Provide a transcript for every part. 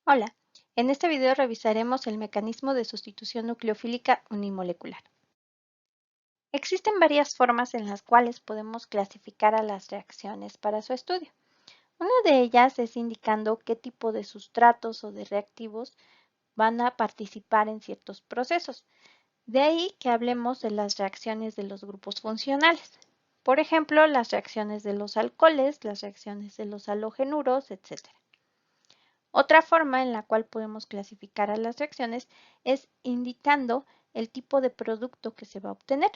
Hola, en este video revisaremos el mecanismo de sustitución nucleofílica unimolecular. Existen varias formas en las cuales podemos clasificar a las reacciones para su estudio. Una de ellas es indicando qué tipo de sustratos o de reactivos van a participar en ciertos procesos. De ahí que hablemos de las reacciones de los grupos funcionales. Por ejemplo, las reacciones de los alcoholes, las reacciones de los halogenuros, etc. Otra forma en la cual podemos clasificar a las reacciones es indicando el tipo de producto que se va a obtener.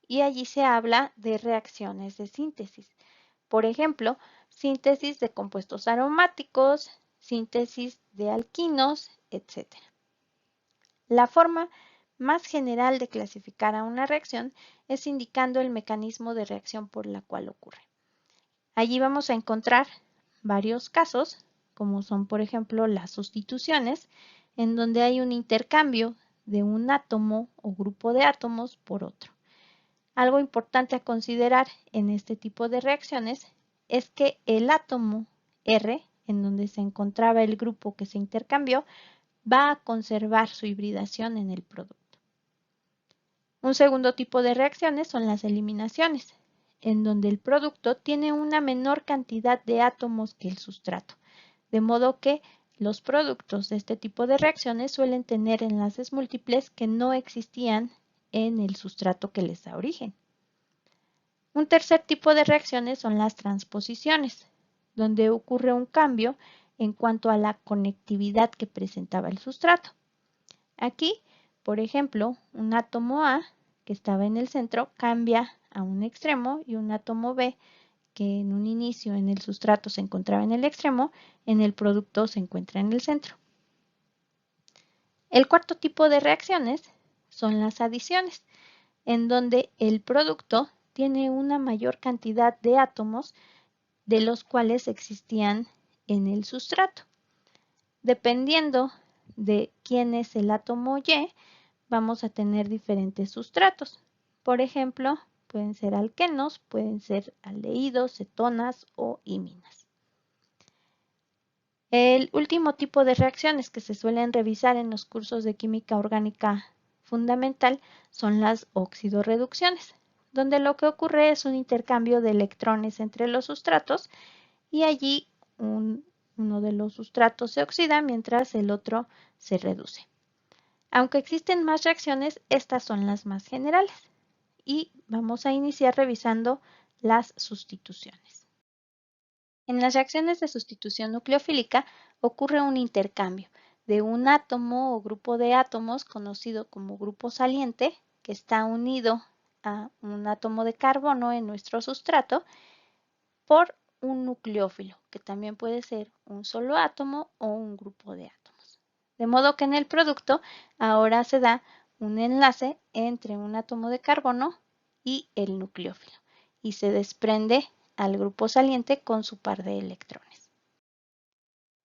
Y allí se habla de reacciones de síntesis. Por ejemplo, síntesis de compuestos aromáticos, síntesis de alquinos, etc. La forma más general de clasificar a una reacción es indicando el mecanismo de reacción por la cual ocurre. Allí vamos a encontrar varios casos, como son por ejemplo las sustituciones, en donde hay un intercambio de un átomo o grupo de átomos por otro. Algo importante a considerar en este tipo de reacciones es que el átomo R, en donde se encontraba el grupo que se intercambió, va a conservar su hibridación en el producto. Un segundo tipo de reacciones son las eliminaciones, en donde el producto tiene una menor cantidad de átomos que el sustrato, de modo que los productos de este tipo de reacciones suelen tener enlaces múltiples que no existían en el sustrato que les da origen. Un tercer tipo de reacciones son las transposiciones, donde ocurre un cambio en cuanto a la conectividad que presentaba el sustrato. Aquí, por ejemplo, un átomo A que estaba en el centro cambia a un extremo y un átomo B que en un inicio en el sustrato se encontraba en el extremo, en el producto se encuentra en el centro. El cuarto tipo de reacciones son las adiciones, en donde el producto tiene una mayor cantidad de átomos de los cuales existían en el sustrato. Dependiendo de quién es el átomo Y, vamos a tener diferentes sustratos. Por ejemplo, pueden ser alquenos, pueden ser aldehídos, cetonas o iminas. El último tipo de reacciones que se suelen revisar en los cursos de química orgánica fundamental son las oxidorreducciones, donde lo que ocurre es un intercambio de electrones entre los sustratos y allí uno de los sustratos se oxida mientras el otro se reduce. Aunque existen más reacciones, estas son las más generales. Y vamos a iniciar revisando las sustituciones. En las reacciones de sustitución nucleofílica ocurre un intercambio de un átomo o grupo de átomos conocido como grupo saliente que está unido a un átomo de carbono en nuestro sustrato por un nucleófilo, que también puede ser un solo átomo o un grupo de átomos. De modo que en el producto ahora se da un enlace entre un átomo de carbono y el nucleófilo y se desprende al grupo saliente con su par de electrones.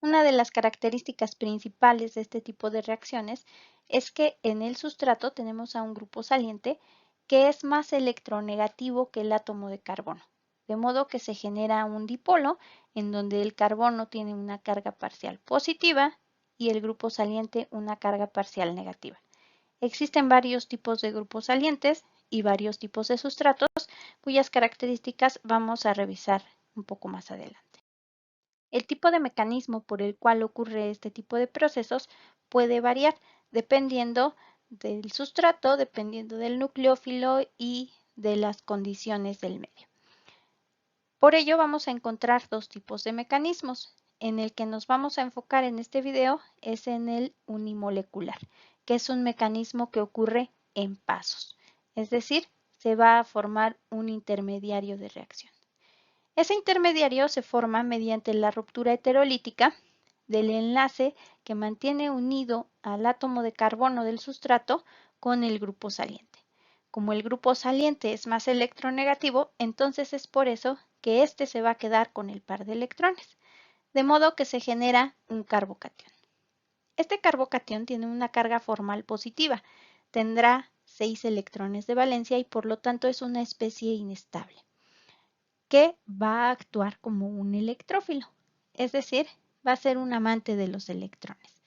Una de las características principales de este tipo de reacciones es que en el sustrato tenemos a un grupo saliente que es más electronegativo que el átomo de carbono, de modo que se genera un dipolo en donde el carbono tiene una carga parcial positiva y el grupo saliente una carga parcial negativa. Existen varios tipos de grupos salientes y varios tipos de sustratos cuyas características vamos a revisar un poco más adelante. El tipo de mecanismo por el cual ocurre este tipo de procesos puede variar dependiendo del sustrato, dependiendo del nucleófilo y de las condiciones del medio. Por ello vamos a encontrar dos tipos de mecanismos. En el que nos vamos a enfocar en este video es en el unimolecular, que es un mecanismo que ocurre en pasos, es decir, se va a formar un intermediario de reacción. Ese intermediario se forma mediante la ruptura heterolítica del enlace que mantiene unido al átomo de carbono del sustrato con el grupo saliente. Como el grupo saliente es más electronegativo, entonces es por eso que este se va a quedar con el par de electrones, de modo que se genera un carbocatión. Este carbocatión tiene una carga formal positiva, tendrá 6 electrones de valencia y por lo tanto es una especie inestable que va a actuar como un electrófilo, es decir, va a ser un amante de los electrones.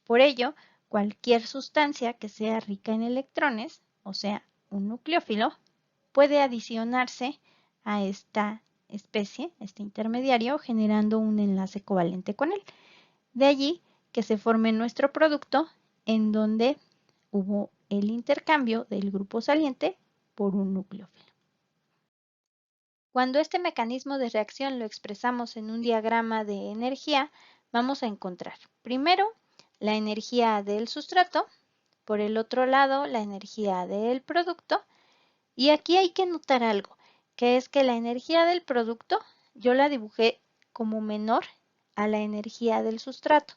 Por ello, cualquier sustancia que sea rica en electrones, o sea, un nucleófilo, puede adicionarse a esta especie, este intermediario, generando un enlace covalente con él. De allí que se forme nuestro producto en donde hubo el intercambio del grupo saliente por un nucleófilo. Cuando este mecanismo de reacción lo expresamos en un diagrama de energía, vamos a encontrar primero la energía del sustrato, por el otro lado la energía del producto, y aquí hay que notar algo, que es que la energía del producto yo la dibujé como menor a la energía del sustrato.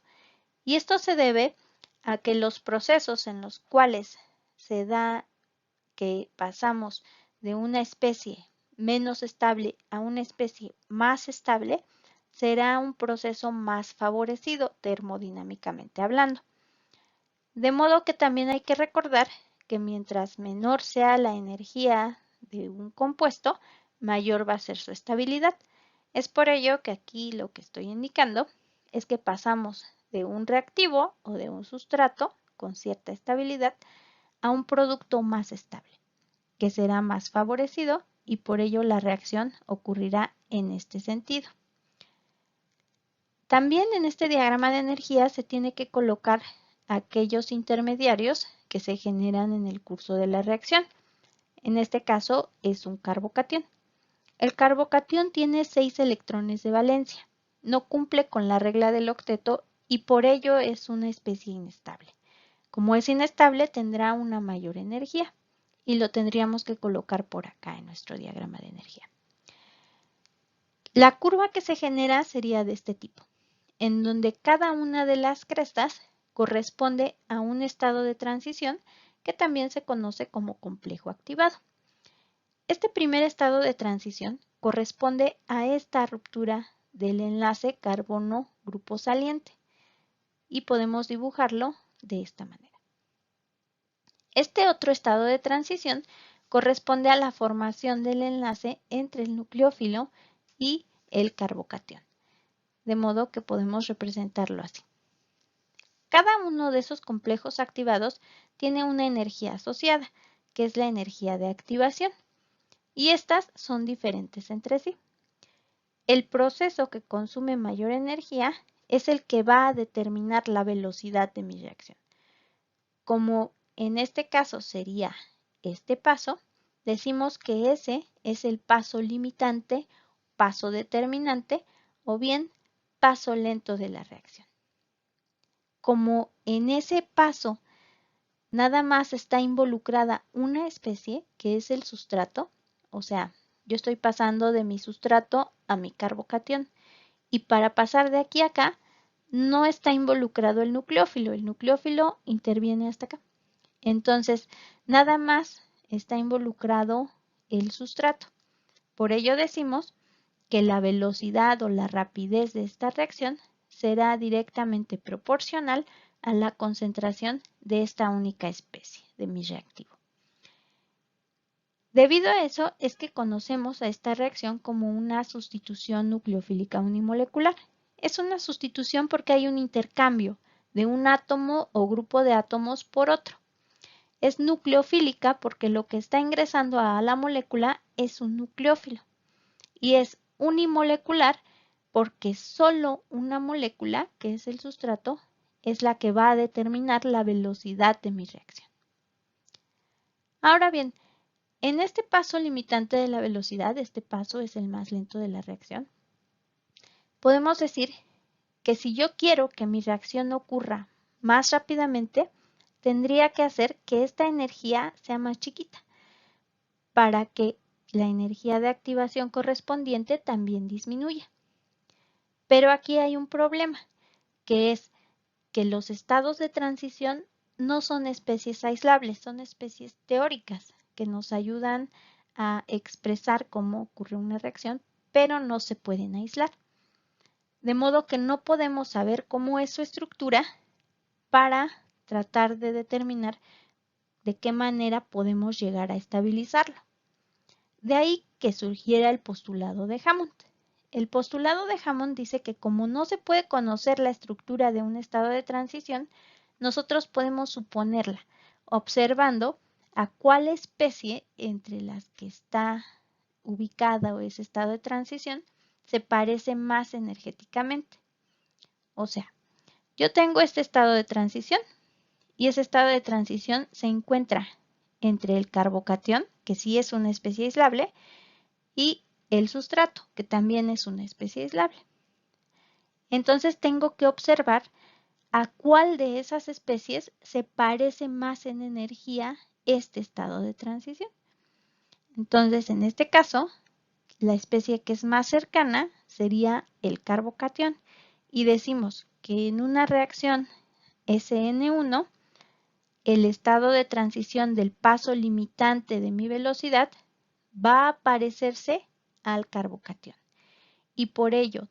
Y esto se debe a que los procesos en los cuales se da que pasamos de una especie menos estable a una especie más estable, será un proceso más favorecido termodinámicamente hablando. De modo que también hay que recordar que mientras menor sea la energía de un compuesto, mayor va a ser su estabilidad. Es por ello que aquí lo que estoy indicando es que pasamos de un reactivo o de un sustrato con cierta estabilidad a un producto más estable, que será más favorecido y por ello la reacción ocurrirá en este sentido. También en este diagrama de energía se tiene que colocar aquellos intermediarios que se generan en el curso de la reacción. En este caso es un carbocatión. El carbocatión tiene 6 electrones de valencia, no cumple con la regla del octeto y por ello es una especie inestable. Como es inestable, tendrá una mayor energía y lo tendríamos que colocar por acá en nuestro diagrama de energía. La curva que se genera sería de este tipo, en donde cada una de las crestas corresponde a un estado de transición que también se conoce como complejo activado. Este primer estado de transición corresponde a esta ruptura del enlace carbono-grupo saliente y podemos dibujarlo de esta manera. Este otro estado de transición corresponde a la formación del enlace entre el nucleófilo y el carbocatión, de modo que podemos representarlo así. Cada uno de esos complejos activados tiene una energía asociada, que es la energía de activación, y estas son diferentes entre sí. El proceso que consume mayor energía es el que va a determinar la velocidad de mi reacción. Como en este caso sería este paso, decimos que ese es el paso limitante, paso determinante o bien paso lento de la reacción. Como en ese paso nada más está involucrada una especie, que es el sustrato, o sea, yo estoy pasando de mi sustrato a mi carbocatión, y para pasar de aquí a acá no está involucrado el nucleófilo interviene hasta acá. Entonces, nada más está involucrado el sustrato. Por ello decimos que la velocidad o la rapidez de esta reacción será directamente proporcional a la concentración de esta única especie de mi reactivo. Debido a eso es que conocemos a esta reacción como una sustitución nucleofílica unimolecular. Es una sustitución porque hay un intercambio de un átomo o grupo de átomos por otro. Es nucleofílica porque lo que está ingresando a la molécula es un nucleófilo. Y es unimolecular porque solo una molécula, que es el sustrato, es la que va a determinar la velocidad de mi reacción. Ahora bien, en este paso limitante de la velocidad, este paso es el más lento de la reacción, podemos decir que si yo quiero que mi reacción ocurra más rápidamente, tendría que hacer que esta energía sea más chiquita para que la energía de activación correspondiente también disminuya. Pero aquí hay un problema, que es que los estados de transición no son especies aislables, son especies teóricas que nos ayudan a expresar cómo ocurre una reacción, pero no se pueden aislar. De modo que no podemos saber cómo es su estructura para tratar de determinar de qué manera podemos llegar a estabilizarlo. De ahí que surgiera el postulado de Hammond. el postulado de Hammond dice que como no se puede conocer la estructura de un estado de transición, nosotros podemos suponerla, observando a cuál especie entre las que está ubicada o ese estado de transición se parece más energéticamente. O sea, yo tengo este estado de transición y ese estado de transición se encuentra entre el carbocatión, que sí es una especie aislable, y el sustrato, que también es una especie aislable. Entonces tengo que observar a cuál de esas especies se parece más en energía este estado de transición. Entonces, en este caso, la especie que es más cercana sería el carbocatión. Y decimos que en una reacción SN1, el estado de transición del paso limitante de mi velocidad va a parecerse al carbocatión. Y por ello,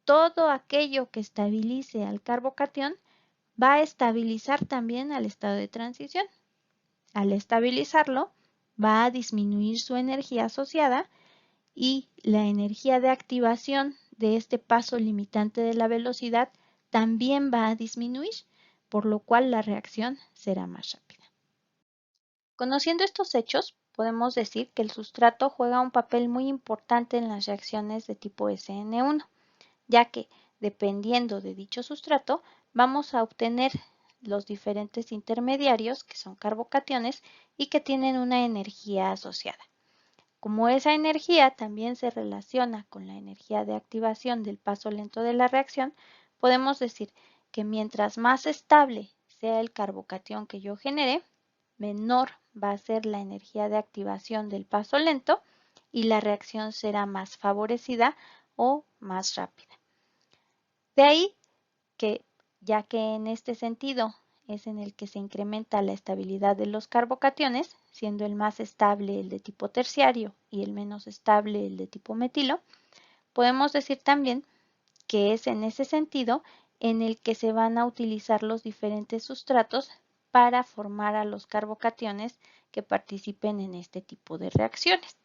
todo aquello que estabilice al carbocatión va a estabilizar también al estado de transición. Al estabilizarlo, va a disminuir su energía asociada y la energía de activación de este paso limitante de la velocidad también va a disminuir, por lo cual la reacción será más rápida. Conociendo estos hechos, podemos decir que el sustrato juega un papel muy importante en las reacciones de tipo SN1, ya que, dependiendo de dicho sustrato, vamos a obtener los diferentes intermediarios, que son carbocationes, y que tienen una energía asociada. Como esa energía también se relaciona con la energía de activación del paso lento de la reacción, podemos decir que mientras más estable sea el carbocatión que yo genere, menor va a ser la energía de activación del paso lento y la reacción será más favorecida o más rápida. De ahí que, ya que en este sentido es en el que se incrementa la estabilidad de los carbocationes, siendo el más estable el de tipo terciario y el menos estable el de tipo metilo, podemos decir también que es en ese sentido en el que se van a utilizar los diferentes sustratos para formar a los carbocationes que participen en este tipo de reacciones.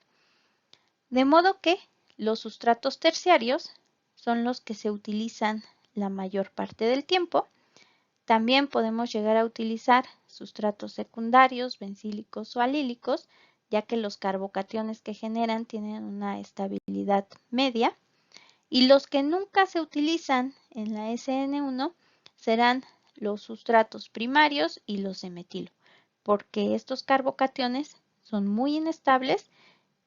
De modo que los sustratos terciarios son los que se utilizan la mayor parte del tiempo. También podemos llegar a utilizar sustratos secundarios, bencílicos o alílicos, ya que los carbocationes que generan tienen una estabilidad media. Y los que nunca se utilizan en la SN1 serán los sustratos primarios y los de metilo, porque estos carbocationes son muy inestables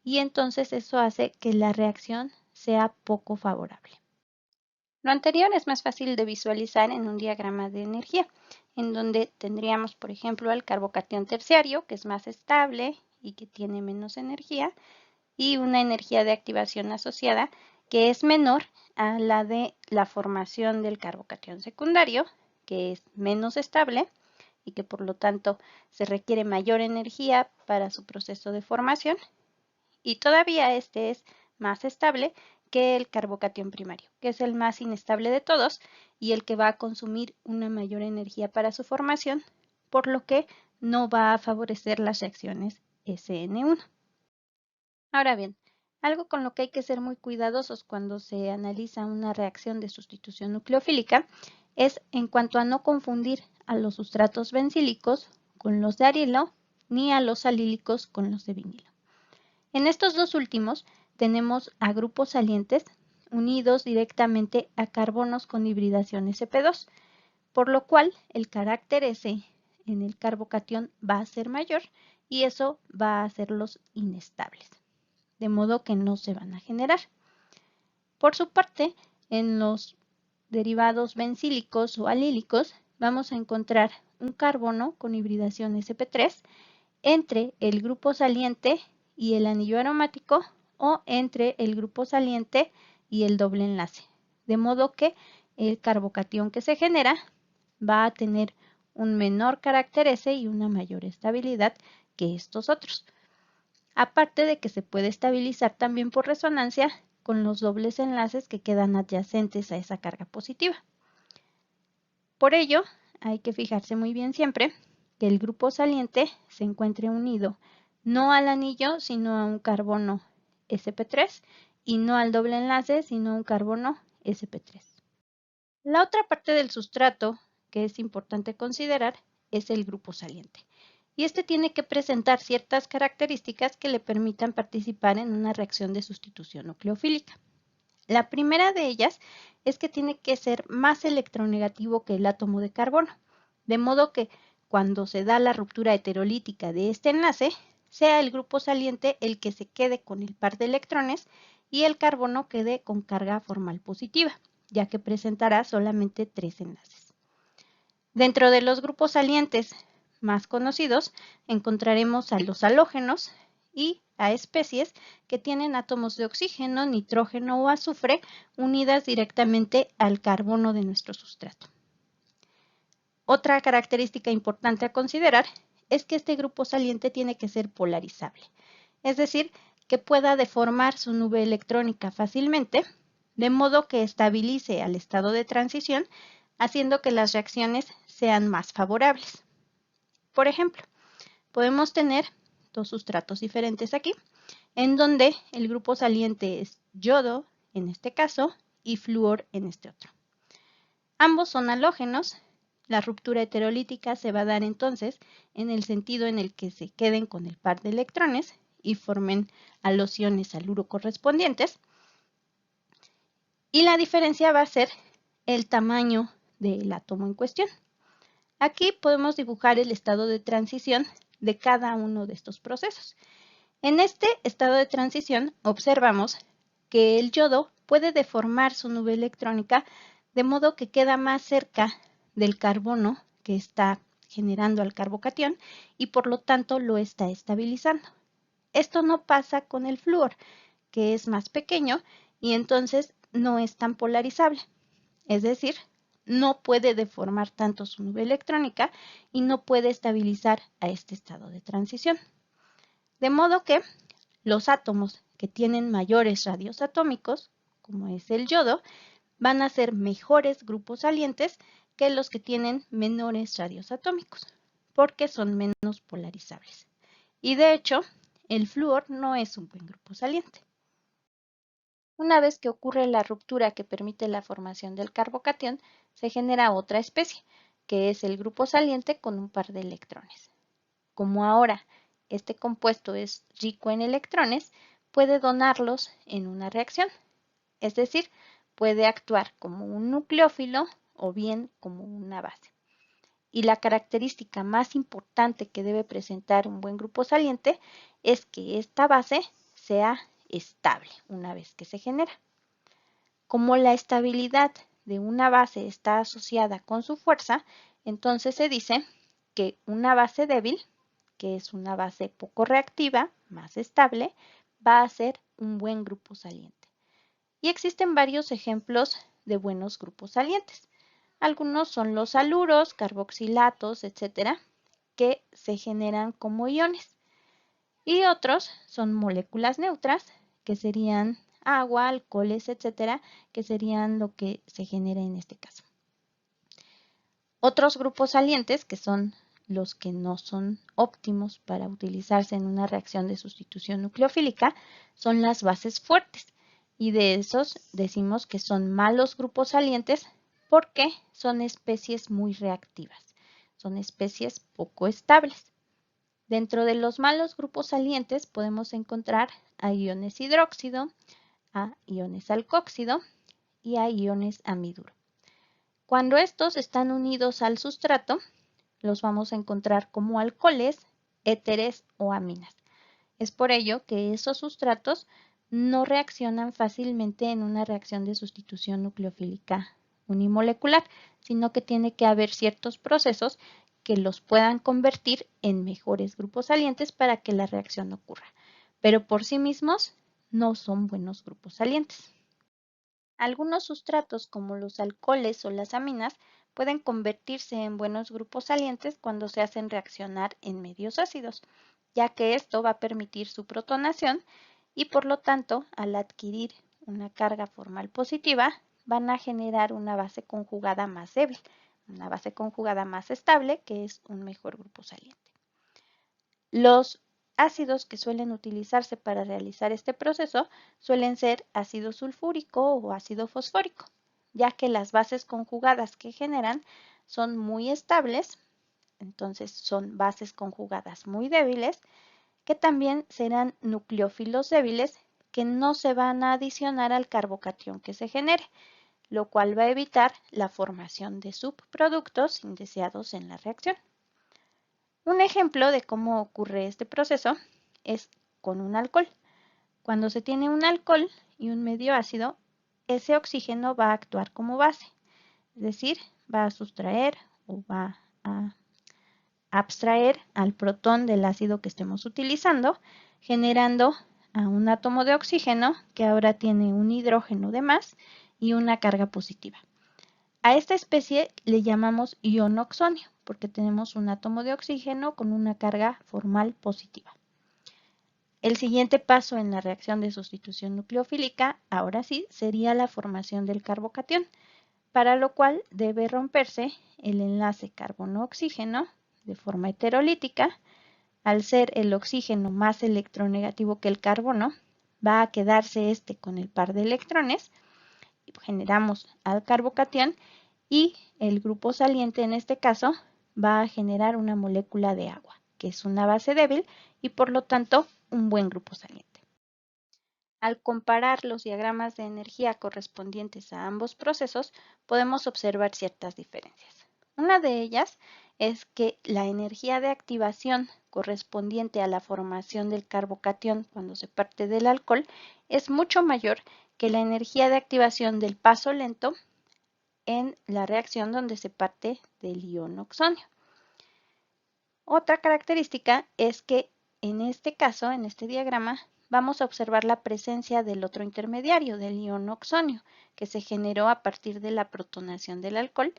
y entonces eso hace que la reacción sea poco favorable. Lo anterior es más fácil de visualizar en un diagrama de energía, en donde tendríamos, por ejemplo, el carbocatión terciario, que es más estable y que tiene menos energía, y una energía de activación asociada que es menor a la de la formación del carbocatión secundario, que es menos estable y que por lo tanto se requiere mayor energía para su proceso de formación, y todavía este es más estable que el carbocatión primario, que es el más inestable de todos y el que va a consumir una mayor energía para su formación, por lo que no va a favorecer las reacciones SN1. Ahora bien, algo con lo que hay que ser muy cuidadosos cuando se analiza una reacción de sustitución nucleofílica es en cuanto a no confundir a los sustratos bencílicos con los de arilo ni a los alílicos con los de vinilo. En estos dos últimos tenemos a grupos salientes unidos directamente a carbonos con hibridación sp2, por lo cual el carácter S en el carbocatión va a ser mayor y eso va a hacerlos inestables, de modo que no se van a generar. Por su parte, en los derivados bencílicos o alílicos vamos a encontrar un carbono con hibridación sp3 entre el grupo saliente y el anillo aromático o entre el grupo saliente y el doble enlace. De modo que el carbocatión que se genera va a tener un menor carácter S y una mayor estabilidad que estos otros. Aparte de que se puede estabilizar también por resonancia con los dobles enlaces que quedan adyacentes a esa carga positiva. Por ello, hay que fijarse muy bien siempre que el grupo saliente se encuentre unido no al anillo, sino a un carbono sp3 y no al doble enlace, sino a un carbono sp3. La otra parte del sustrato que es importante considerar es el grupo saliente. Y este tiene que presentar ciertas características que le permitan participar en una reacción de sustitución nucleofílica. La primera de ellas es que tiene que ser más electronegativo que el átomo de carbono, de modo que cuando se da la ruptura heterolítica de este enlace, sea el grupo saliente el que se quede con el par de electrones y el carbono quede con carga formal positiva, ya que presentará solamente 3 enlaces. Dentro de los grupos salientes más conocidos encontraremos a los halógenos y a especies que tienen átomos de oxígeno, nitrógeno o azufre unidas directamente al carbono de nuestro sustrato. Otra característica importante a considerar es que este grupo saliente tiene que ser polarizable, es decir, que pueda deformar su nube electrónica fácilmente, de modo que estabilice al estado de transición, haciendo que las reacciones sean más favorables. Por ejemplo, podemos tener dos sustratos diferentes aquí, en donde el grupo saliente es yodo, en este caso, y flúor en este otro. Ambos son halógenos. La ruptura heterolítica se va a dar entonces en el sentido en el que se queden con el par de electrones y formen a los iones haluro correspondientes. Y la diferencia va a ser el tamaño del átomo en cuestión. Aquí podemos dibujar el estado de transición de cada uno de estos procesos. En este estado de transición observamos que el yodo puede deformar su nube electrónica de modo que queda más cerca del carbono que está generando al carbocatión y por lo tanto lo está estabilizando. Esto no pasa con el flúor, que es más pequeño y entonces no es tan polarizable. Es decir, no puede deformar tanto su nube electrónica y no puede estabilizar a este estado de transición. De modo que los átomos que tienen mayores radios atómicos, como es el yodo, van a ser mejores grupos salientes que los que tienen menores radios atómicos, porque son menos polarizables. Y de hecho, el flúor no es un buen grupo saliente. Una vez que ocurre la ruptura que permite la formación del carbocatión, se genera otra especie, que es el grupo saliente con un par de electrones. Como ahora este compuesto es rico en electrones, puede donarlos en una reacción, es decir, puede actuar como un nucleófilo o bien como una base. Y la característica más importante que debe presentar un buen grupo saliente es que esta base sea estable una vez que se genera. Como la estabilidad de una base está asociada con su fuerza, entonces se dice que una base débil, que es una base poco reactiva, más estable, va a ser un buen grupo saliente. Y existen varios ejemplos de buenos grupos salientes. Algunos son los haluros, carboxilatos, etcétera, que se generan como iones. Y otros son moléculas neutras, que serían agua, alcoholes, etcétera, que serían lo que se genera en este caso. Otros grupos salientes, que son los que no son óptimos para utilizarse en una reacción de sustitución nucleofílica, son las bases fuertes. Y de esos decimos que son malos grupos salientes porque son especies muy reactivas, son especies poco estables. Dentro de los malos grupos salientes podemos encontrar a iones hidróxido, a iones alcóxido y a iones amiduro. Cuando estos están unidos al sustrato, los vamos a encontrar como alcoholes, éteres o aminas. Es por ello que esos sustratos no reaccionan fácilmente en una reacción de sustitución nucleofílica unimolecular, sino que tiene que haber ciertos procesos que los puedan convertir en mejores grupos salientes para que la reacción ocurra. Pero por sí mismos no son buenos grupos salientes. Algunos sustratos como los alcoholes o las aminas pueden convertirse en buenos grupos salientes cuando se hacen reaccionar en medios ácidos, ya que esto va a permitir su protonación y por lo tanto, al adquirir una carga formal positiva, van a generar una base conjugada más débil, una base conjugada más estable, que es un mejor grupo saliente. Los ácidos que suelen utilizarse para realizar este proceso suelen ser ácido sulfúrico o ácido fosfórico, ya que las bases conjugadas que generan son muy estables, entonces son bases conjugadas muy débiles, que también serán nucleófilos débiles que no se van a adicionar al carbocatión que se genere, lo cual va a evitar la formación de subproductos indeseados en la reacción. Un ejemplo de cómo ocurre este proceso es con un alcohol. Cuando se tiene un alcohol y un medio ácido, ese oxígeno va a actuar como base, es decir, va a sustraer o va a abstraer al protón del ácido que estemos utilizando, generando a un átomo de oxígeno que ahora tiene un hidrógeno de más y una carga positiva. A esta especie le llamamos ion oxonio porque tenemos un átomo de oxígeno con una carga formal positiva. El siguiente paso en la reacción de sustitución nucleofílica, ahora sí, sería la formación del carbocatión, para lo cual debe romperse el enlace carbono-oxígeno de forma heterolítica. Al ser el oxígeno más electronegativo que el carbono, va a quedarse este con el par de electrones, y generamos al carbocatión y el grupo saliente en este caso va a generar una molécula de agua, que es una base débil y por lo tanto un buen grupo saliente. Al comparar los diagramas de energía correspondientes a ambos procesos, podemos observar ciertas diferencias. Una de ellas es que la energía de activación correspondiente a la formación del carbocatión cuando se parte del alcohol es mucho mayor que la energía de activación del paso lento en la reacción donde se parte del ion oxonio. Otra característica es que en este caso, en este diagrama, vamos a observar la presencia del otro intermediario, del ion oxonio, que se generó a partir de la protonación del alcohol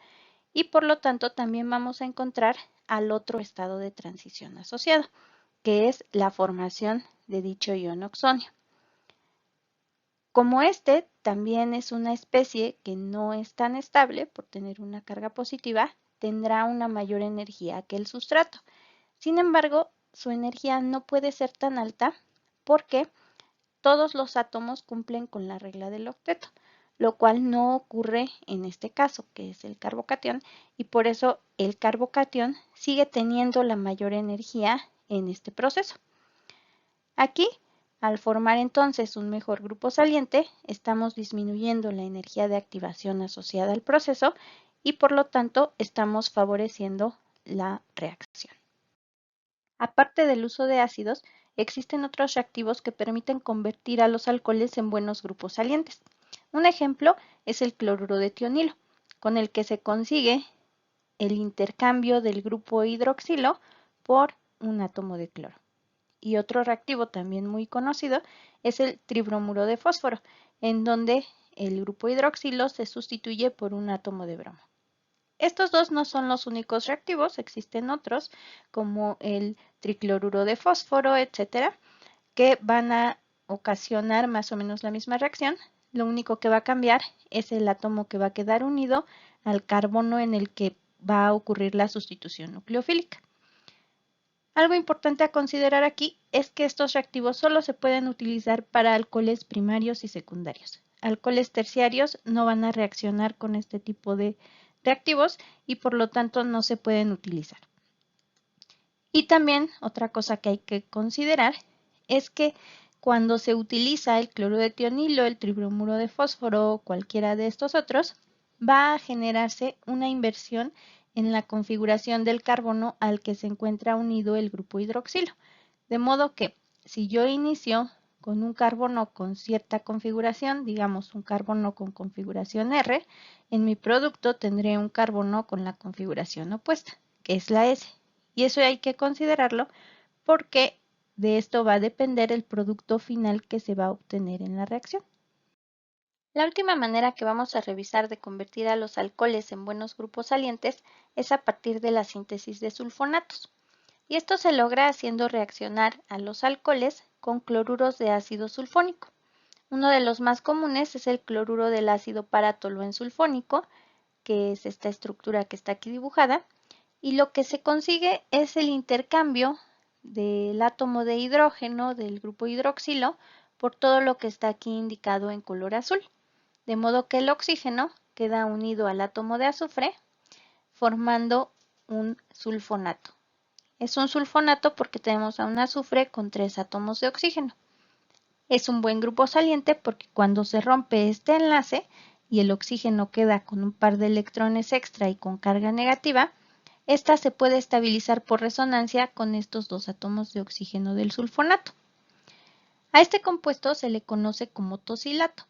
y por lo tanto también vamos a encontrar al otro estado de transición asociado, que es la formación de dicho ion oxonio. Como este también es una especie que no es tan estable por tener una carga positiva, tendrá una mayor energía que el sustrato. Sin embargo, su energía no puede ser tan alta porque todos los átomos cumplen con la regla del octeto, lo cual no ocurre en este caso, que es el carbocatión, y por eso el carbocatión sigue teniendo la mayor energía en este proceso. Aquí, al formar entonces un mejor grupo saliente, estamos disminuyendo la energía de activación asociada al proceso y por lo tanto estamos favoreciendo la reacción. Aparte del uso de ácidos, existen otros reactivos que permiten convertir a los alcoholes en buenos grupos salientes. Un ejemplo es el cloruro de tionilo, con el que se consigue el intercambio del grupo hidroxilo por un átomo de cloro. Y otro reactivo también muy conocido es el tribromuro de fósforo, en donde el grupo hidroxilo se sustituye por un átomo de bromo. Estos dos no son los únicos reactivos, existen otros como el tricloruro de fósforo, etcétera, que van a ocasionar más o menos la misma reacción. Lo único que va a cambiar es el átomo que va a quedar unido al carbono en el que va a ocurrir la sustitución nucleofílica. Algo importante a considerar aquí es que estos reactivos solo se pueden utilizar para alcoholes primarios y secundarios. Alcoholes terciarios no van a reaccionar con este tipo de reactivos y por lo tanto no se pueden utilizar. Y también otra cosa que hay que considerar es que cuando se utiliza el cloruro de tionilo, el tribromuro de fósforo o cualquiera de estos otros, va a generarse una inversión en la configuración del carbono al que se encuentra unido el grupo hidroxilo. De modo que si yo inicio con un carbono con cierta configuración, digamos un carbono con configuración R, en mi producto tendré un carbono con la configuración opuesta, que es la S. Y eso hay que considerarlo porque de esto va a depender el producto final que se va a obtener en la reacción. La última manera que vamos a revisar de convertir a los alcoholes en buenos grupos salientes es a partir de la síntesis de sulfonatos. Y esto se logra haciendo reaccionar a los alcoholes con cloruros de ácido sulfónico. Uno de los más comunes es el cloruro del ácido paratoluensulfónico, que es esta estructura que está aquí dibujada, y lo que se consigue es el intercambio del átomo de hidrógeno del grupo hidroxilo por todo lo que está aquí indicado en color azul, de modo que el oxígeno queda unido al átomo de azufre formando un sulfonato. Es un sulfonato porque tenemos a un azufre con 3 átomos de oxígeno. Es un buen grupo saliente porque cuando se rompe este enlace y el oxígeno queda con un par de electrones extra y con carga negativa, esta se puede estabilizar por resonancia con estos 2 átomos de oxígeno del sulfonato. A este compuesto se le conoce como tosilato.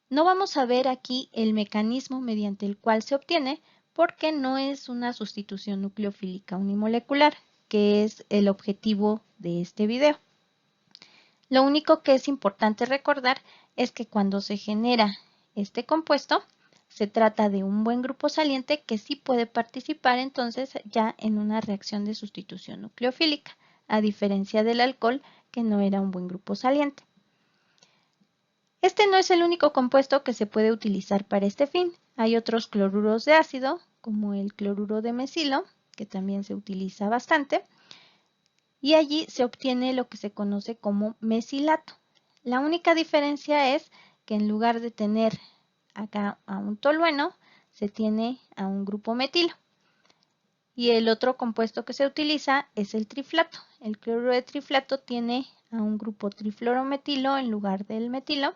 No vamos a ver aquí el mecanismo mediante el cual se obtiene porque no es una sustitución nucleofílica unimolecular, que es el objetivo de este video. Lo único que es importante recordar es que cuando se genera este compuesto, se trata de un buen grupo saliente que sí puede participar entonces ya en una reacción de sustitución nucleofílica, a diferencia del alcohol que no era un buen grupo saliente. Este no es el único compuesto que se puede utilizar para este fin. Hay otros cloruros de ácido, como el cloruro de mesilo, que también se utiliza bastante, y allí se obtiene lo que se conoce como mesilato. La única diferencia es que en lugar de tener acá a un tolueno, se tiene a un grupo metilo. Y el otro compuesto que se utiliza es el triflato. El cloruro de triflato tiene a un grupo trifluorometilo en lugar del metilo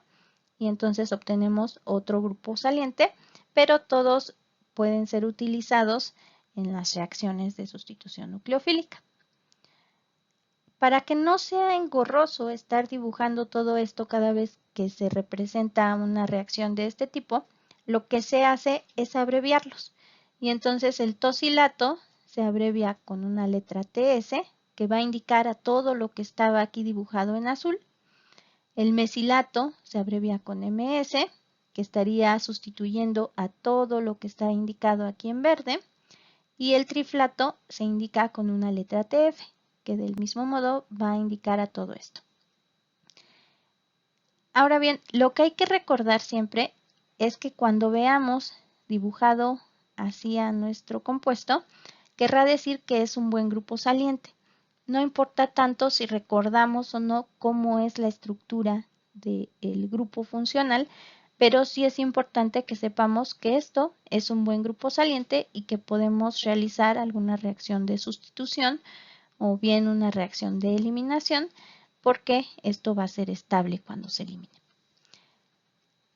y entonces obtenemos otro grupo saliente, pero todos pueden ser utilizados en las reacciones de sustitución nucleofílica. Para que no sea engorroso estar dibujando todo esto cada vez que se representa una reacción de este tipo, lo que se hace es abreviarlos. Y entonces el tosilato se abrevia con una letra TS, que va a indicar a todo lo que estaba aquí dibujado en azul. El mesilato se abrevia con MS, que estaría sustituyendo a todo lo que está indicado aquí en verde. Y el triflato se indica con una letra TF, que del mismo modo va a indicar a todo esto. Ahora bien, lo que hay que recordar siempre es que cuando veamos dibujado así a nuestro compuesto, querrá decir que es un buen grupo saliente. No importa tanto si recordamos o no cómo es la estructura del grupo funcional, pero sí es importante que sepamos que esto es un buen grupo saliente y que podemos realizar alguna reacción de sustitución o bien una reacción de eliminación, porque esto va a ser estable cuando se elimine.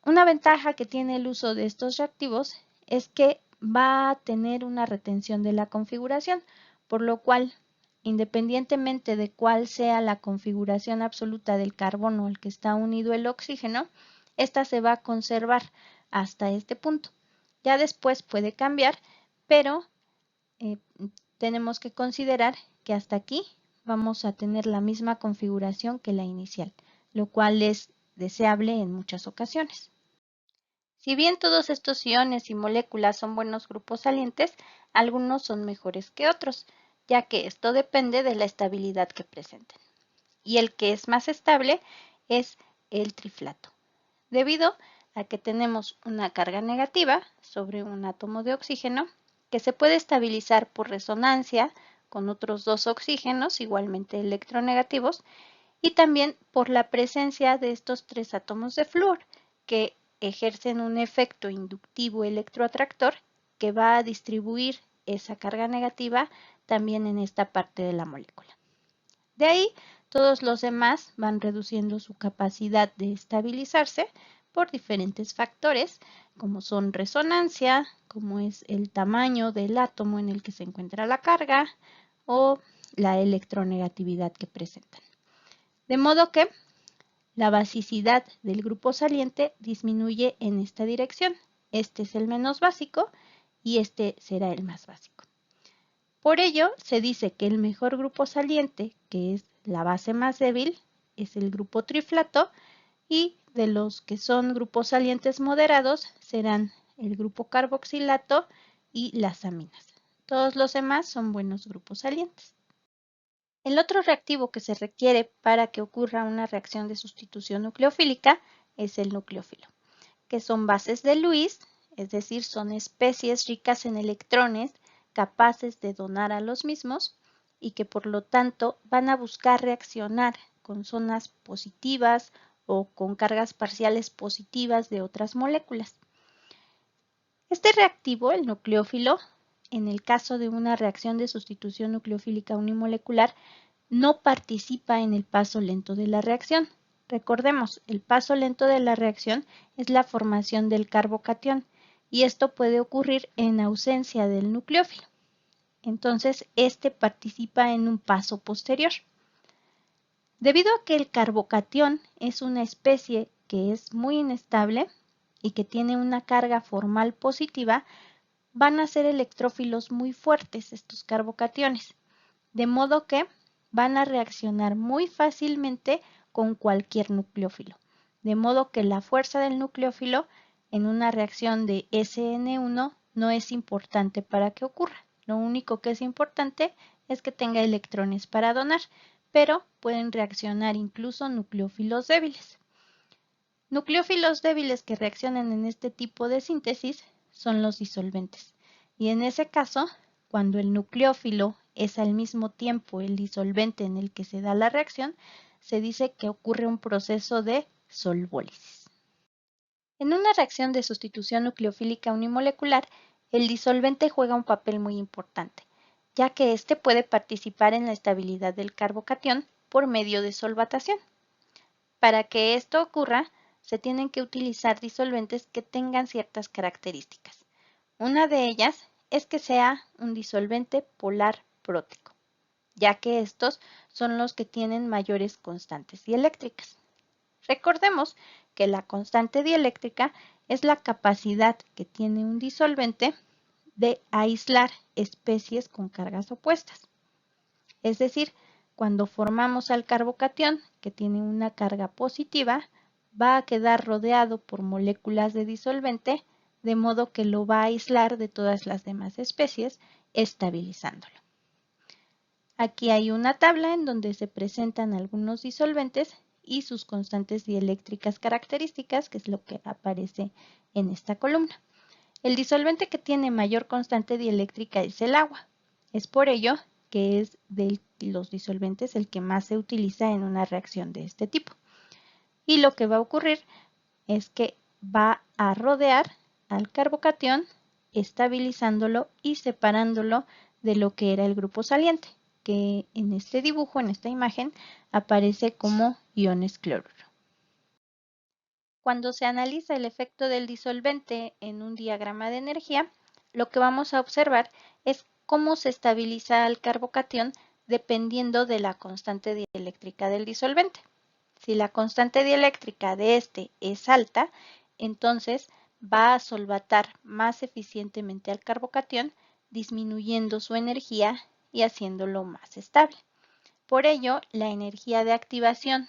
Una ventaja que tiene el uso de estos reactivos es que va a tener una retención de la configuración, por lo cual, independientemente de cuál sea la configuración absoluta del carbono al que está unido el oxígeno, esta se va a conservar hasta este punto. Ya después puede cambiar, pero tenemos que considerar que hasta aquí vamos a tener la misma configuración que la inicial, lo cual es deseable en muchas ocasiones. Si bien todos estos iones y moléculas son buenos grupos salientes, algunos son mejores que otros, ya que esto depende de la estabilidad que presenten. Y el que es más estable es el triflato, debido a que tenemos una carga negativa sobre un átomo de oxígeno que se puede estabilizar por resonancia con otros 2 oxígenos igualmente electronegativos y también por la presencia de estos 3 átomos de flúor que ejercen un efecto inductivo electroatractor que va a distribuir esa carga negativa también en esta parte de la molécula. De ahí, todos los demás van reduciendo su capacidad de estabilizarse por diferentes factores, como son resonancia, como es el tamaño del átomo en el que se encuentra la carga, o la electronegatividad que presentan. De modo que la basicidad del grupo saliente disminuye en esta dirección. Este es el menos básico y este será el más básico. Por ello, se dice que el mejor grupo saliente, que es la base más débil, es el grupo triflato, y de los que son grupos salientes moderados serán el grupo carboxilato y las aminas. Todos los demás son buenos grupos salientes. El otro reactivo que se requiere para que ocurra una reacción de sustitución nucleofílica es el nucleófilo, que son bases de Lewis, es decir, son especies ricas en electrones capaces de donar a los mismos, y que por lo tanto van a buscar reaccionar con zonas positivas o con cargas parciales positivas de otras moléculas. Este reactivo, el nucleófilo, en el caso de una reacción de sustitución nucleofílica unimolecular, no participa en el paso lento de la reacción. Recordemos, el paso lento de la reacción es la formación del carbocatión y esto puede ocurrir en ausencia del nucleófilo. Entonces, este participa en un paso posterior. Debido a que el carbocatión es una especie que es muy inestable y que tiene una carga formal positiva, van a ser electrófilos muy fuertes estos carbocationes, de modo que van a reaccionar muy fácilmente con cualquier nucleófilo, de modo que la fuerza del nucleófilo en una reacción de SN1 no es importante para que ocurra. Lo único que es importante es que tenga electrones para donar, pero pueden reaccionar incluso nucleófilos débiles. Nucleófilos débiles que reaccionan en este tipo de síntesis son los disolventes. Y en ese caso, cuando el nucleófilo es al mismo tiempo el disolvente en el que se da la reacción, se dice que ocurre un proceso de solvólisis. En una reacción de sustitución nucleofílica unimolecular, el disolvente juega un papel muy importante, ya que éste puede participar en la estabilidad del carbocatión por medio de solvatación. Para que esto ocurra, se tienen que utilizar disolventes que tengan ciertas características. Una de ellas es que sea un disolvente polar prótico, ya que estos son los que tienen mayores constantes dieléctricas. Recordemos que la constante dieléctrica es la capacidad que tiene un disolvente de aislar especies con cargas opuestas. Es decir, cuando formamos al carbocatión, que tiene una carga positiva, va a quedar rodeado por moléculas de disolvente, de modo que lo va a aislar de todas las demás especies, estabilizándolo. Aquí hay una tabla en donde se presentan algunos disolventes y sus constantes dieléctricas características, que es lo que aparece en esta columna. El disolvente que tiene mayor constante dieléctrica es el agua. Es por ello que es de los disolventes el que más se utiliza en una reacción de este tipo. Y lo que va a ocurrir es que va a rodear al carbocatión, estabilizándolo y separándolo de lo que era el grupo saliente, que en este dibujo, en esta imagen, aparece como iones cloruro. Cuando se analiza el efecto del disolvente en un diagrama de energía, lo que vamos a observar es cómo se estabiliza el carbocatión dependiendo de la constante dieléctrica del disolvente. Si la constante dieléctrica de este es alta, entonces va a solvatar más eficientemente al carbocatión, disminuyendo su energía y haciéndolo más estable. Por ello, la energía de activación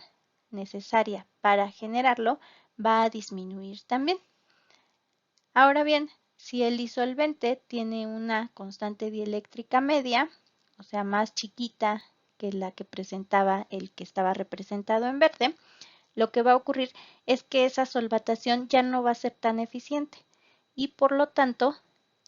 necesaria para generarlo va a disminuir también. Ahora bien, si el disolvente tiene una constante dieléctrica media, o sea, más chiquita que la que presentaba el que estaba representado en verde, lo que va a ocurrir es que esa solvatación ya no va a ser tan eficiente y por lo tanto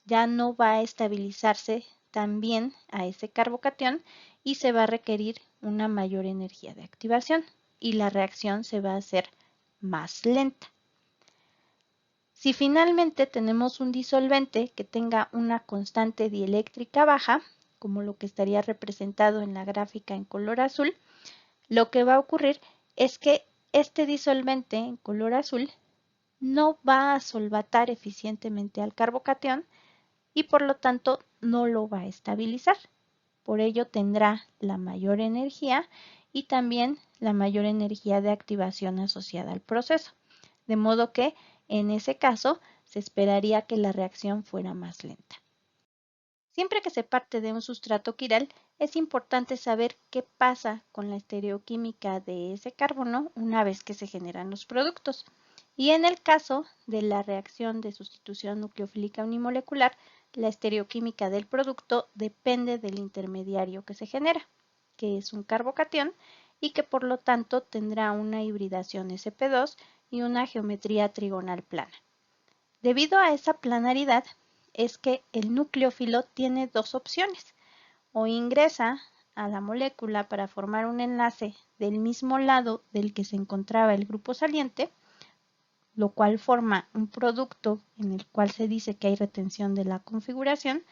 ya no va a estabilizarse tan bien a ese carbocatión y se va a requerir una mayor energía de activación y la reacción se va a hacer más lenta. Si finalmente tenemos un disolvente que tenga una constante dieléctrica baja, como lo que estaría representado en la gráfica en color azul, lo que va a ocurrir es que este disolvente en color azul no va a solvatar eficientemente al carbocatión y por lo tanto no lo va a estabilizar. Por ello tendrá la mayor energía y también la mayor energía de activación asociada al proceso. De modo que en ese caso se esperaría que la reacción fuera más lenta. Siempre que se parte de un sustrato quiral, es importante saber qué pasa con la estereoquímica de ese carbono una vez que se generan los productos. Y en el caso de la reacción de sustitución nucleofílica unimolecular, la estereoquímica del producto depende del intermediario que se genera, que es un carbocatión y que por lo tanto tendrá una hibridación sp2 y una geometría trigonal plana. Debido a esa planaridad, es que el nucleófilo tiene dos opciones, o ingresa a la molécula para formar un enlace del mismo lado del que se encontraba el grupo saliente, lo cual forma un producto en el cual se dice que hay retención de la configuración,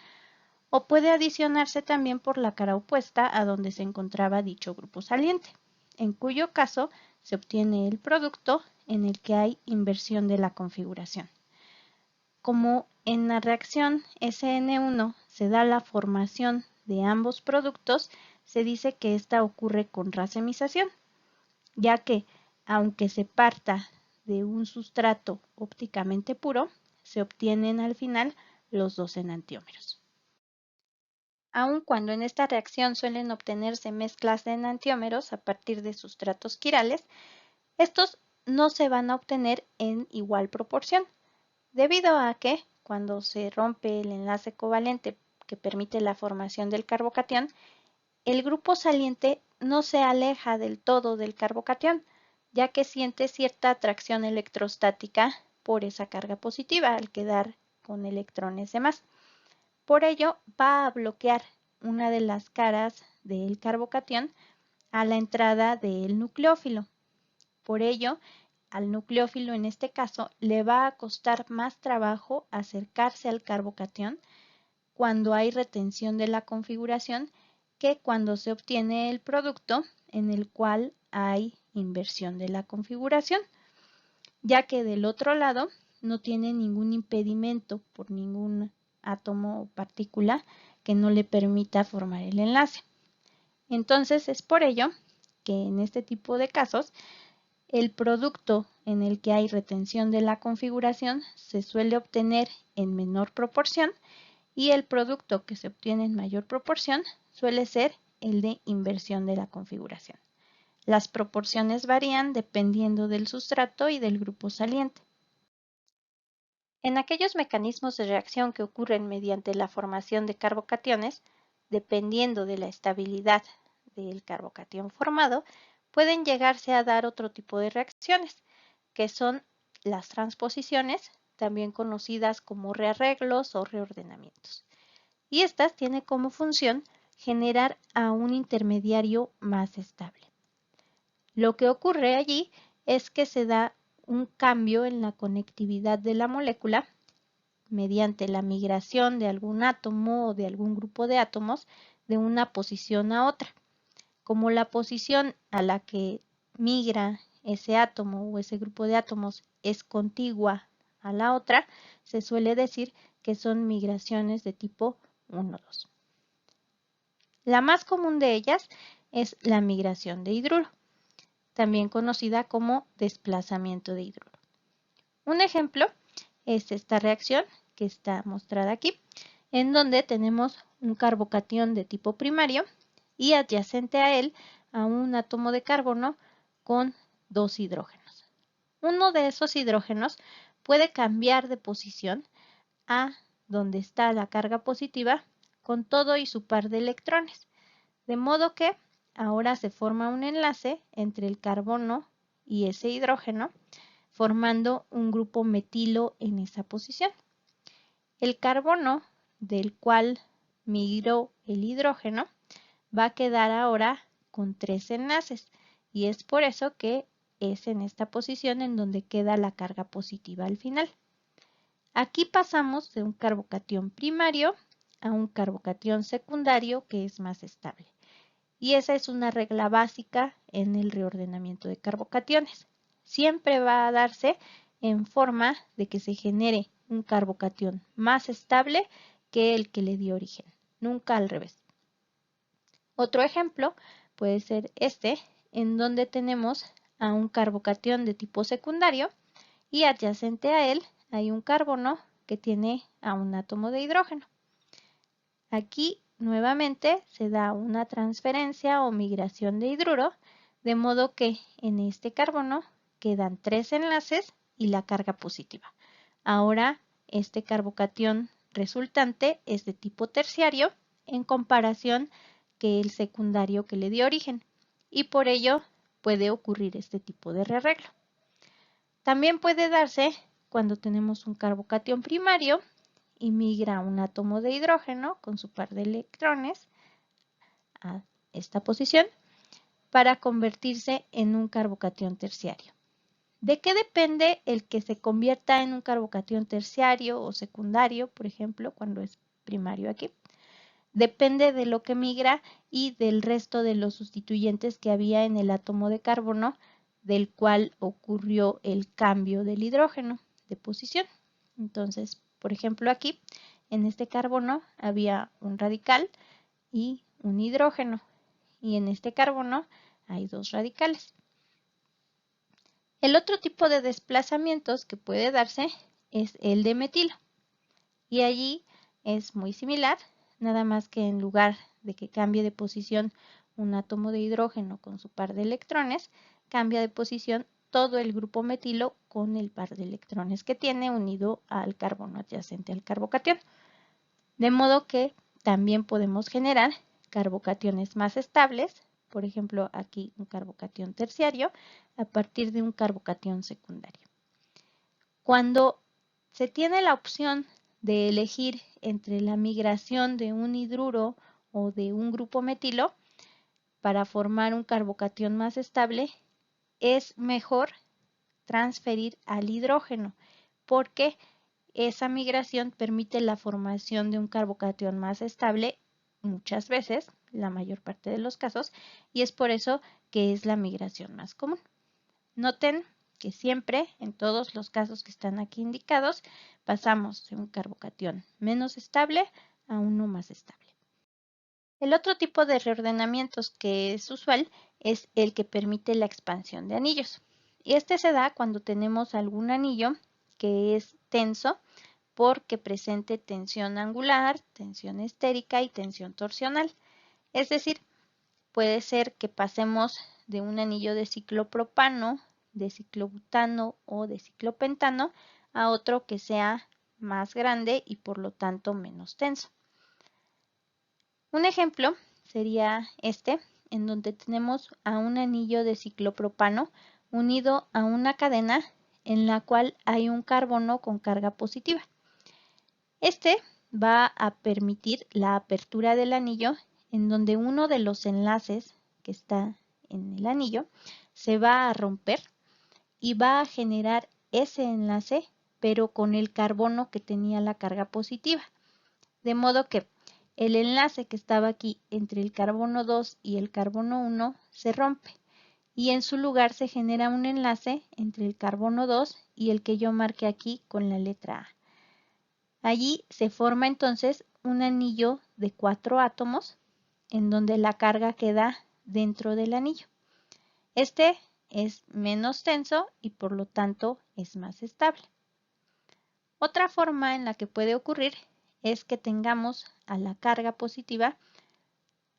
o puede adicionarse también por la cara opuesta a donde se encontraba dicho grupo saliente, en cuyo caso se obtiene el producto en el que hay inversión de la configuración. Como en la reacción SN1 se da la formación de ambos productos, se dice que esta ocurre con racemización, ya que, aunque se parta de un sustrato ópticamente puro, se obtienen al final los dos enantiómeros. Aun cuando en esta reacción suelen obtenerse mezclas de enantiómeros a partir de sustratos quirales, estos no se van a obtener en igual proporción, debido a que, cuando se rompe el enlace covalente que permite la formación del carbocatión, el grupo saliente no se aleja del todo del carbocatión, ya que siente cierta atracción electrostática por esa carga positiva al quedar con electrones de más. Por ello, va a bloquear una de las caras del carbocatión a la entrada del nucleófilo. Por ello, al nucleófilo en este caso le va a costar más trabajo acercarse al carbocatión cuando hay retención de la configuración que cuando se obtiene el producto en el cual hay inversión de la configuración, ya que del otro lado no tiene ningún impedimento por ningún átomo o partícula que no le permita formar el enlace. Entonces es por ello que en este tipo de casos el producto en el que hay retención de la configuración se suele obtener en menor proporción y el producto que se obtiene en mayor proporción suele ser el de inversión de la configuración. Las proporciones varían dependiendo del sustrato y del grupo saliente. En aquellos mecanismos de reacción que ocurren mediante la formación de carbocationes, dependiendo de la estabilidad del carbocatión formado, pueden llegarse a dar otro tipo de reacciones, que son las transposiciones, también conocidas como rearreglos o reordenamientos. Y estas tienen como función generar a un intermediario más estable. Lo que ocurre allí es que se da un cambio en la conectividad de la molécula mediante la migración de algún átomo o de algún grupo de átomos de una posición a otra. Como la posición a la que migra ese átomo o ese grupo de átomos es contigua a la otra, se suele decir que son migraciones de tipo 1,2. La más común de ellas es la migración de hidruro, también conocida como desplazamiento de hidruro. Un ejemplo es esta reacción que está mostrada aquí, en donde tenemos un carbocatión de tipo primario y adyacente a él a un átomo de carbono con dos hidrógenos. Uno de esos hidrógenos puede cambiar de posición a donde está la carga positiva con todo y su par de electrones, de modo que ahora se forma un enlace entre el carbono y ese hidrógeno, formando un grupo metilo en esa posición. El carbono del cual migró el hidrógeno va a quedar ahora con 3 enlaces y es por eso que es en esta posición en donde queda la carga positiva al final. Aquí pasamos de un carbocatión primario a un carbocatión secundario que es más estable. Y esa es una regla básica en el reordenamiento de carbocationes. Siempre va a darse en forma de que se genere un carbocatión más estable que el que le dio origen, nunca al revés. Otro ejemplo puede ser este, en donde tenemos a un carbocatión de tipo secundario y adyacente a él hay un carbono que tiene a un átomo de hidrógeno. Aquí nuevamente se da una transferencia o migración de hidruro, de modo que en este carbono quedan 3 enlaces y la carga positiva. Ahora este carbocatión resultante es de tipo terciario en comparación que el secundario que le dio origen y por ello puede ocurrir este tipo de rearreglo. También puede darse cuando tenemos un carbocatión primario y migra un átomo de hidrógeno con su par de electrones esta posición para convertirse en un carbocatión terciario. ¿De qué depende el que se convierta en un carbocatión terciario o secundario, por ejemplo, cuando es primario aquí? Depende de lo que migra y del resto de los sustituyentes que había en el átomo de carbono, del cual ocurrió el cambio del hidrógeno de posición. Entonces, por ejemplo, aquí, en este carbono había un radical y un hidrógeno, y en este carbono hay dos radicales. El otro tipo de desplazamientos que puede darse es el de metilo, y allí es muy similar, nada más que en lugar de que cambie de posición un átomo de hidrógeno con su par de electrones, cambia de posición todo el grupo metilo con el par de electrones que tiene unido al carbono adyacente al carbocatión. De modo que también podemos generar carbocationes más estables, por ejemplo aquí un carbocatión terciario, a partir de un carbocatión secundario. Cuando se tiene la opción de elegir entre la migración de un hidruro o de un grupo metilo para formar un carbocatión más estable, es mejor transferir al hidrógeno, porque esa migración permite la formación de un carbocatión más estable muchas veces, la mayor parte de los casos, y es por eso que es la migración más común. Noten que siempre, en todos los casos que están aquí indicados, pasamos de un carbocatión menos estable a uno más estable. El otro tipo de reordenamientos que es usual es el que permite la expansión de anillos. Y este se da cuando tenemos algún anillo que es tenso porque presente tensión angular, tensión estérica y tensión torsional. Es decir, puede ser que pasemos de un anillo de ciclopropano, de ciclobutano o de ciclopentano a otro que sea más grande y por lo tanto menos tenso. Un ejemplo sería este, en donde tenemos a un anillo de ciclopropano unido a una cadena en la cual hay un carbono con carga positiva. Este va a permitir la apertura del anillo en donde uno de los enlaces que está en el anillo se va a romper y va a generar ese enlace pero con el carbono que tenía la carga positiva. De modo que el enlace que estaba aquí entre el carbono 2 y el carbono 1 se rompe y en su lugar se genera un enlace entre el carbono 2 y el que yo marqué aquí con la letra A. Allí se forma entonces un anillo de 4 átomos en donde la carga queda dentro del anillo. Este es menos tenso y por lo tanto es más estable. Otra forma en la que puede ocurrir es que tengamos a la carga positiva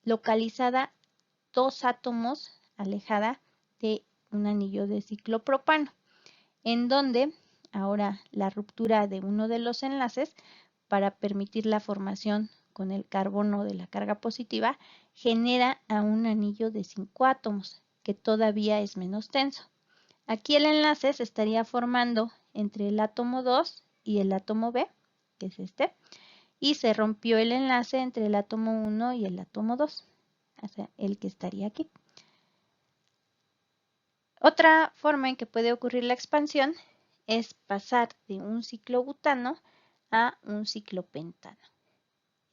localizada 2 átomos alejada de un anillo de ciclopropano, en donde ahora la ruptura de uno de los enlaces para permitir la formación con el carbono de la carga positiva genera a un anillo de 5 átomos, que todavía es menos tenso. Aquí el enlace se estaría formando entre el átomo 2 y el átomo B, que es este, y se rompió el enlace entre el átomo 1 y el átomo 2, o sea, el que estaría aquí. Otra forma en que puede ocurrir la expansión es pasar de un ciclobutano a un ciclopentano.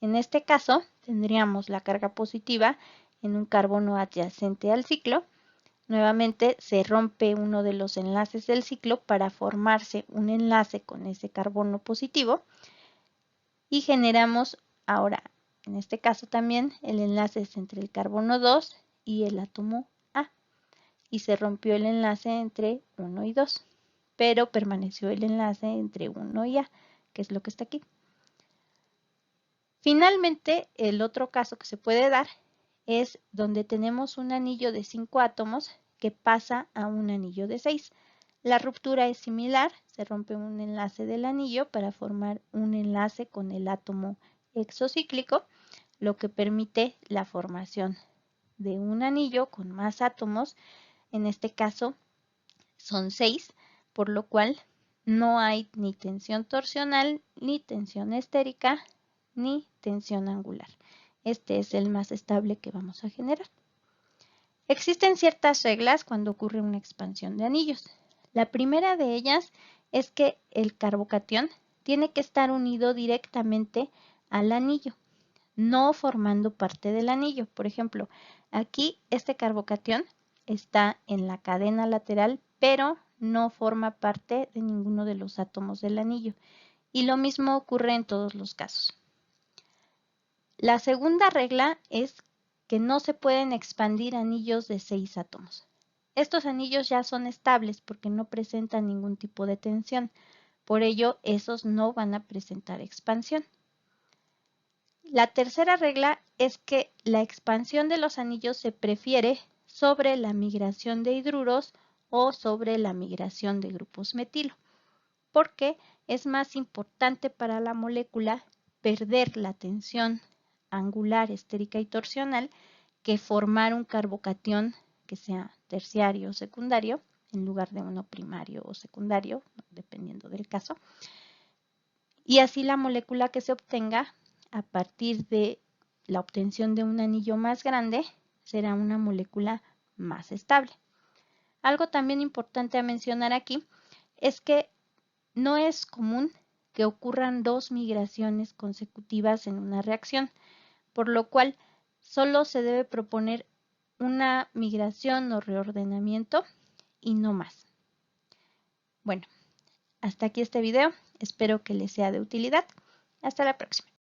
En este caso, tendríamos la carga positiva en un carbono adyacente al ciclo. Nuevamente se rompe uno de los enlaces del ciclo para formarse un enlace con ese carbono positivo y generamos ahora, en este caso también, el enlace es entre el carbono 2 y el átomo A y se rompió el enlace entre 1 y 2, pero permaneció el enlace entre 1 y A, que es lo que está aquí. Finalmente, el otro caso que se puede dar es donde tenemos un anillo de 5 átomos que pasa a un anillo de 6. La ruptura es similar, se rompe un enlace del anillo para formar un enlace con el átomo exocíclico, lo que permite la formación de un anillo con más átomos, en este caso son 6, por lo cual no hay ni tensión torsional, ni tensión estérica, ni tensión angular. este es el más estable que vamos a generar. Existen ciertas reglas cuando ocurre una expansión de anillos. La primera de ellas es que el carbocatión tiene que estar unido directamente al anillo, no formando parte del anillo. Por ejemplo, aquí este carbocatión está en la cadena lateral, pero no forma parte de ninguno de los átomos del anillo. Y lo mismo ocurre en todos los casos. La segunda regla es que no se pueden expandir anillos de 6 átomos. Estos anillos ya son estables porque no presentan ningún tipo de tensión. Por ello, esos no van a presentar expansión. La tercera regla es que la expansión de los anillos se prefiere sobre la migración de hidruros o sobre la migración de grupos metilo, porque es más importante para la molécula perder la tensión angular, estérica y torsional que formar un carbocatión que sea terciario o secundario en lugar de uno primario o secundario, dependiendo del caso. Y así la molécula que se obtenga a partir de la obtención de un anillo más grande será una molécula más estable. Algo también importante a mencionar aquí es que no es común que ocurran dos migraciones consecutivas en una reacción, por lo cual solo se debe proponer una migración o reordenamiento y no más. Bueno, hasta aquí este video. Espero que les sea de utilidad. Hasta la próxima.